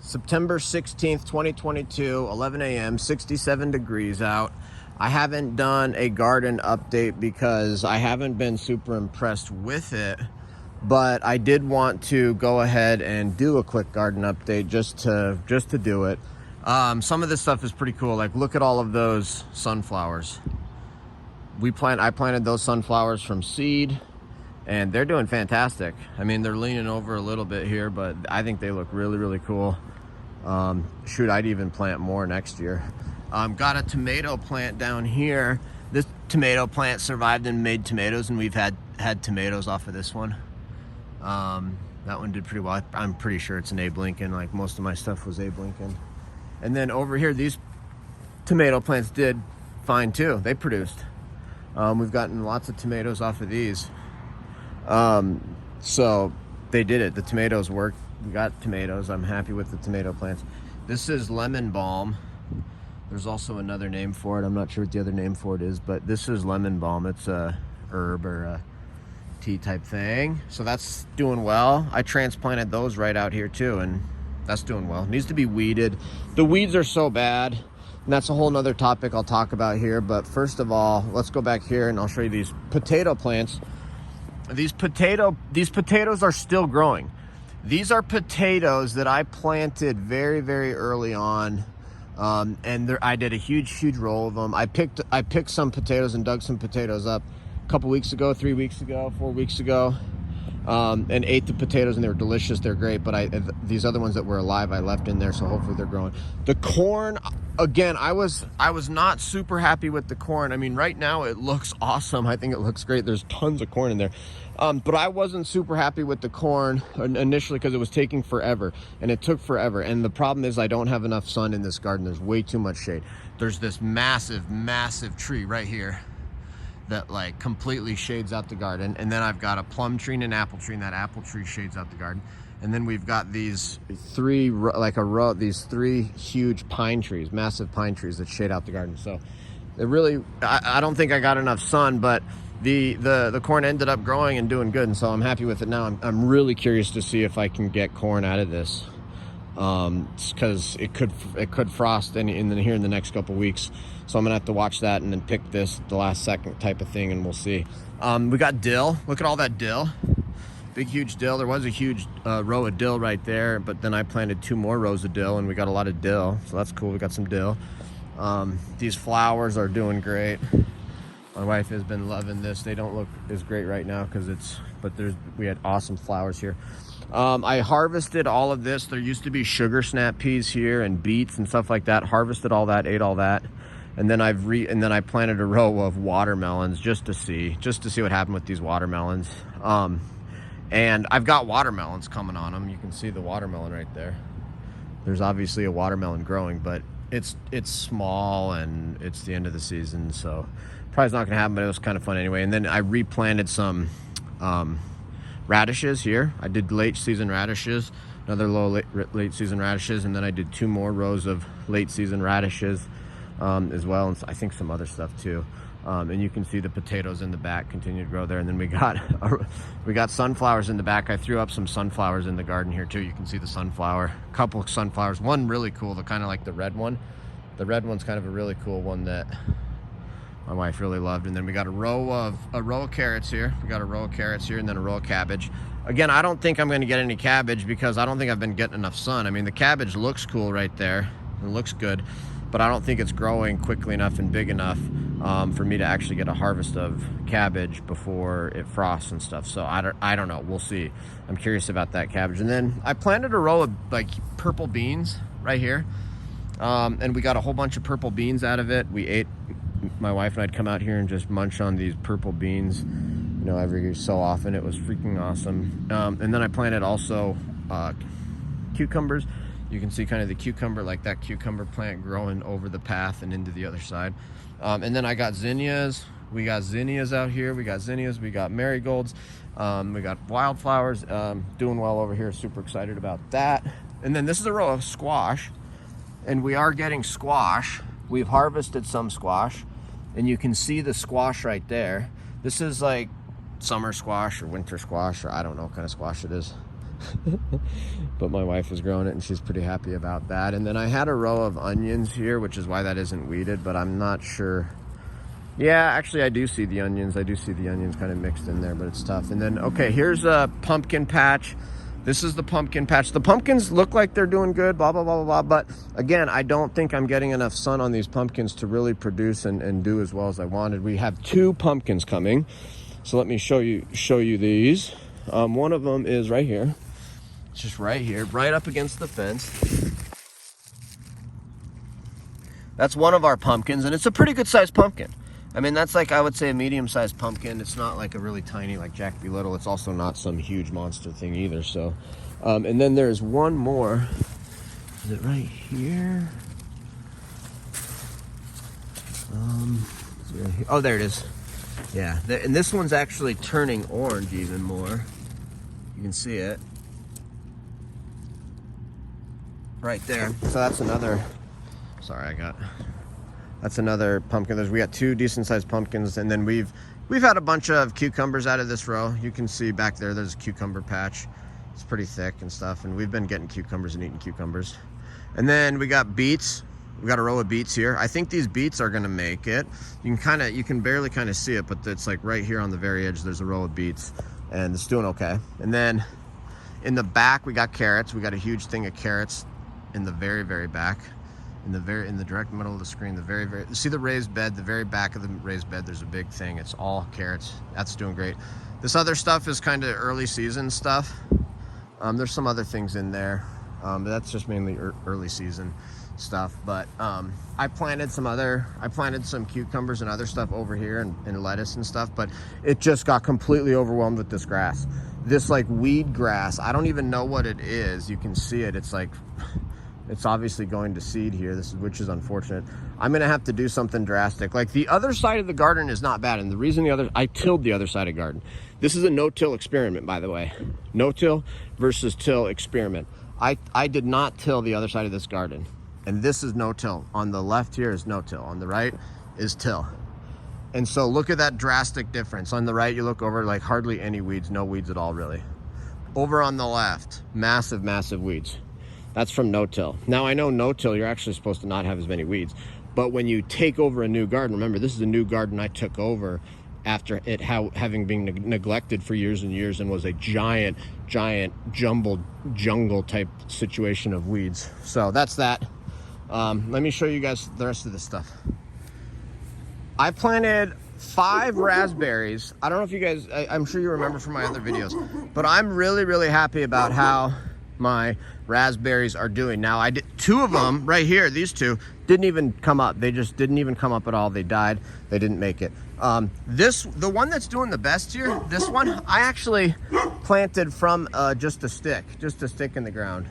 September 16th, 2022, 11 a.m., 67 degrees out. I haven't done a garden update because I haven't been super impressed with it, but I did want to go ahead and do a quick garden update just to do it. Some of this stuff is pretty cool. Like, look at all of those sunflowers. I planted those sunflowers from seed, and they're doing fantastic. I mean, they're leaning over a little bit here, but I think they look really, really cool. Shoot, I'd even plant more next year. Got a tomato plant down here. This tomato plant survived and made tomatoes, and we've had tomatoes off of this one. That one did pretty well. I'm pretty sure it's an Abe Lincoln. Like, most of my stuff was Abe Lincoln. And then over here, these tomato plants did fine too. They produced. We've gotten lots of tomatoes off of these. So they did it. The tomatoes worked. We got tomatoes. I'm happy with the tomato plants. This is lemon balm. There's also another name for it. I'm not sure what the other name for it is, but this is lemon balm. It's a herb or a tea type thing. So that's doing well. I transplanted those right out here too, and that's doing well. It needs to be weeded. The weeds are so bad, and that's a whole nother topic I'll talk about here. But first of all, let's go back here and I'll show you these potato plants. These potatoes are still growing. These are potatoes that I planted very, very early on. And I did a huge roll of them. I picked some potatoes and dug some potatoes up a couple weeks ago, 3 weeks ago, 4 weeks ago, and ate the potatoes, and they were delicious. They're great, but these other ones that were alive, I left in there, so hopefully they're growing. The corn, again, I was not super happy with the corn. I mean, right now it looks awesome. I think it looks great. There's tons of corn in there. But I wasn't super happy with the corn initially because it was taking forever, and it took forever. And the problem is I don't have enough sun in this garden. There's way too much shade. There's this massive tree right here that like completely shades out the garden. And then I've got a plum tree and an apple tree, and that apple tree shades out the garden. And then we've got these three huge pine trees, massive pine trees that shade out the garden. So it really, I don't think I got enough sun, but the corn ended up growing and doing good, and so I'm happy with it now. I'm really curious to see if I can get corn out of this, because it could frost here in the next couple weeks. So I'm gonna have to watch that and then pick this the last second type of thing, and we'll see. We got dill. Look at all that dill. Big huge dill. There was a huge row of dill right there, but then I planted 2 more rows of dill, and we got a lot of dill, so that's cool. We got some dill. These flowers are doing great. My wife has been loving this. They don't look as great right now but we had awesome flowers here. I harvested all of this. There used to be sugar snap peas here and beets and stuff like that. Harvested all that, ate all that. And then I planted a row of watermelons just to see what happened with these watermelons. And I've got watermelons coming on them. You can see the watermelon right there. There's obviously a watermelon growing, but it's small and it's the end of the season, so probably not gonna happen, but it was kind of fun anyway. And then I replanted some radishes here. I did late season radishes, another late season radishes, and then I did 2 more rows of late season radishes as well, and I think some other stuff too. And you can see the potatoes in the back continue to grow there. And then we got sunflowers in the back. I threw up some sunflowers in the garden here too. You can see the sunflower, a couple of sunflowers. One really cool, the kind of like the red one. The red one's kind of a really cool one that my wife really loved. And then we got a row of carrots here. We got a row of carrots here, and then a row of cabbage. Again, I don't think I'm going to get any cabbage because I don't think I've been getting enough sun. I mean, the cabbage looks cool right there. It looks good, but I don't think it's growing quickly enough and big enough for me to actually get a harvest of cabbage before it frosts and stuff. So I don't know. We'll see. I'm curious about that cabbage. And then I planted a row of like purple beans right here, and we got a whole bunch of purple beans out of it. We ate. My wife and I'd come out here and just munch on these purple beans, every so often. It was freaking awesome. And then I planted also cucumbers. You can see kind of the cucumber, like that cucumber plant growing over the path and into the other side. And then I got zinnias. We got zinnias out here. We got zinnias. We got marigolds. We got wildflowers. Doing well over here. Super excited about that. And then this is a row of squash. And we are getting squash. We've harvested some squash. And you can see the squash right there. This is like summer squash or winter squash, or I don't know what kind of squash it is. But my wife is growing it and she's pretty happy about that. And then I had a row of onions here, which is why that isn't weeded, but I'm not sure. Yeah, actually I do see the onions. I do see the onions kind of mixed in there, but it's tough. And then, okay, here's a pumpkin patch. This is the pumpkin patch. The pumpkins look like they're doing good, blah, blah, blah, blah, blah. But again, I don't think I'm getting enough sun on these pumpkins to really produce and do as well as I wanted. We have 2 pumpkins coming. So let me show you these. One of them is right here. It's just right here, right up against the fence. That's one of our pumpkins, and it's a pretty good sized pumpkin. I mean, that's like, I would say, a medium-sized pumpkin. It's not like a really tiny, like Jack B. Little. It's also not some huge monster thing either. So, and then there's one more. Is it right here? Oh, there it is. Yeah, and this one's actually turning orange even more. You can see it right there. So that's another. Sorry, that's another pumpkin. We got 2 decent-sized pumpkins, and then we've had a bunch of cucumbers out of this row. You can see back there, there's a cucumber patch. It's pretty thick and stuff, and we've been getting cucumbers and eating cucumbers. And then we got beets. We got a row of beets here. I think these beets are gonna make it. You can barely kind of see it, but it's like right here on the very edge, there's a row of beets, and it's doing okay. And then in the back, we got carrots. We got a huge thing of carrots in the very, very back. In the direct middle of the screen, see the raised bed, the very back of the raised bed, there's a big thing. It's all carrots. That's doing great. This other stuff is kind of early season stuff. There's some other things in there, but that's just mainly early season stuff. But I planted some cucumbers and other stuff over here, and lettuce and stuff, but it just got completely overwhelmed with this grass. This like weed grass, I don't even know what it is. You can see it. It's like, it's obviously going to seed here, which is unfortunate. I'm gonna have to do something drastic. Like, the other side of the garden is not bad, and the reason I tilled the other side of the garden. This is a no-till experiment, by the way. No-till versus till experiment. I did not till the other side of this garden, and this is no-till. On the left here is no-till. On the right is till. And so look at that drastic difference. On the right, you look over, like hardly any weeds, no weeds at all, really. Over on the left, massive, massive weeds. That's from no-till. Now, I know no-till, you're actually supposed to not have as many weeds, but when you take over a new garden, remember, this is a new garden I took over after it having been neglected for years and years, and was a giant, jumbled jungle type situation of weeds. So that's that. Let me show you guys the rest of this stuff. I planted 5 raspberries. I don't know if you guys, I'm sure you remember from my other videos, but I'm really, really happy about how my raspberries are doing. Now, I did 2 of them right here. These 2 didn't even come up. They just didn't even come up at all. They died. They didn't make it. The one that's doing the best here, this one, I actually planted from just a stick in the ground.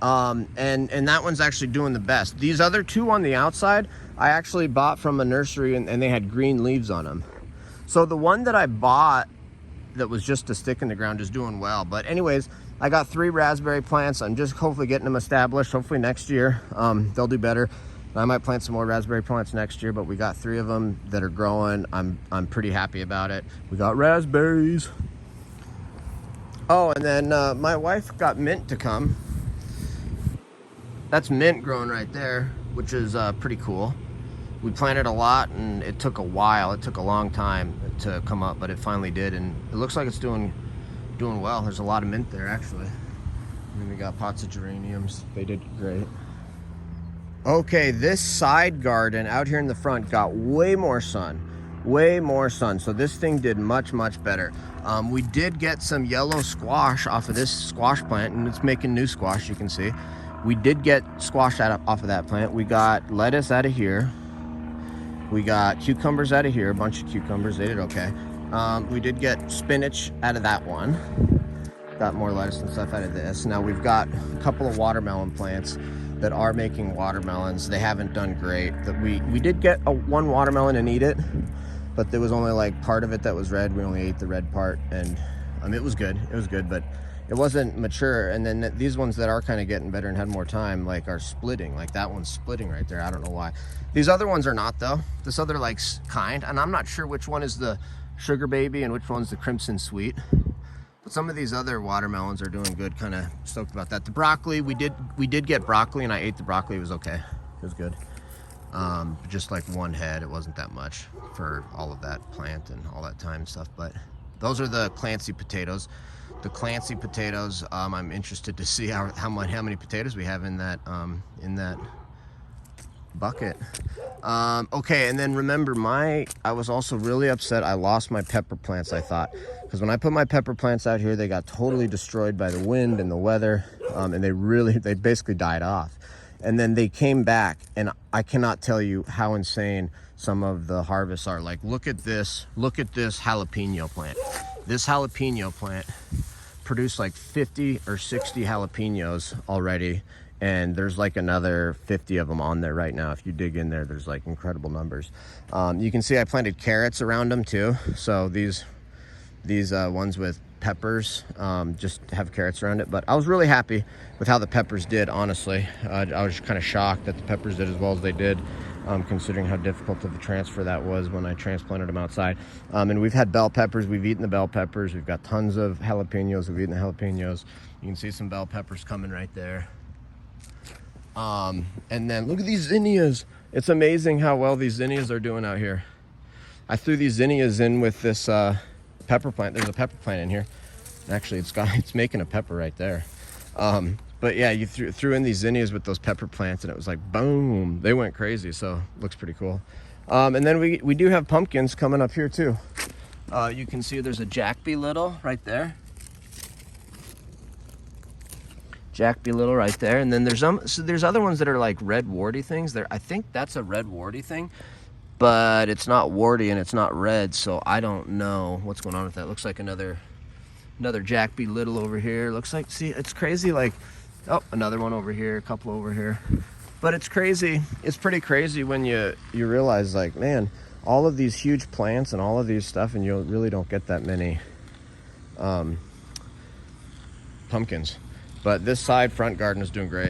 And that one's actually doing the best. These other 2 on the outside, I actually bought from a nursery, and they had green leaves on them. So the one that I bought that was just a stick in the ground is doing well. But anyways, I got 3 raspberry plants. I'm just hopefully getting them established. Hopefully next year they'll do better. I might plant some more raspberry plants next year, but we got 3 of them that are growing. I'm pretty happy about it. We got raspberries. Oh, and then my wife got mint to come. That's mint growing right there, which is pretty cool. We planted a lot, and it took a while. It took a long time to come up, but it finally did, and it looks like it's doing well. There's a lot of mint there, actually. And then we got pots of geraniums. They did great. Okay, this side garden out here in the front got way more sun. So this thing did much, much better. We did get some yellow squash off of this squash plant, and it's making new squash, you can see. We did get squash off of that plant. We got lettuce out of here. We got cucumbers out of here, a bunch of cucumbers. They did okay. We did get spinach out of that one. Got more lettuce and stuff out of this. Now we've got a couple of watermelon plants that are making watermelons. They haven't done great. We did get one watermelon and eat it, but there was only like part of it that was red. We only ate the red part, and it was good. It was good, but it wasn't mature. And then these ones that are kind of getting better and had more time, like, are splitting. Like that one's splitting right there. I don't know why. These other ones are not, though. This other kind, and I'm not sure which one is the sugar baby and which one's the crimson sweet. But some of these other watermelons are doing good. Kind of stoked about that. The broccoli, we did get broccoli, and I ate the broccoli. It was okay. It was good. Just like one head. It wasn't that much for all of that plant and all that time and stuff. But those are the Clancy potatoes. The Clancy potatoes. I'm interested to see how many potatoes we have in that bucket. Okay, and then remember, I was also really upset. I lost my pepper plants, I thought, because when I put my pepper plants out here, they got totally destroyed by the wind and the weather, and they basically died off. And then they came back, and I cannot tell you how insane some of the harvests are. Like, look at this jalapeno plant. This jalapeno plant produced like 50 or 60 jalapenos already, and there's like another 50 of them on there right now. If you dig in there, there's like incredible numbers. You can see I planted carrots around them too. So these ones with peppers just have carrots around it. But I was really happy with how the peppers did, honestly. I was kind of shocked that the peppers did as well as they did, considering how difficult of a transfer that was when I transplanted them outside. And we've had bell peppers. We've eaten the bell peppers. We've got tons of jalapenos. We've eaten the jalapenos. You can see some bell peppers coming right there. And then look at these zinnias. It's amazing how well these zinnias are doing out here. I threw these zinnias in with this pepper plant. There's a pepper plant in here. Actually, it's making a pepper right there. But yeah, you threw in these zinnias with those pepper plants, and it was like boom, they went crazy. So looks pretty cool. And then we do have pumpkins coming up here too. You can see there's a Jack Be Little right there. Jack Be Little right there, and then there's other ones that are like red warty things. I think that's a red warty thing, but it's not warty and it's not red, so I don't know what's going on with that. Looks like another Jack Be Little over here. Looks like, see, it's crazy. Like, oh, another one over here, a couple over here. But it's crazy. It's pretty crazy when you realize, like, man, all of these huge plants and all of these stuff, and you really don't get that many pumpkins. But this side front garden is doing great.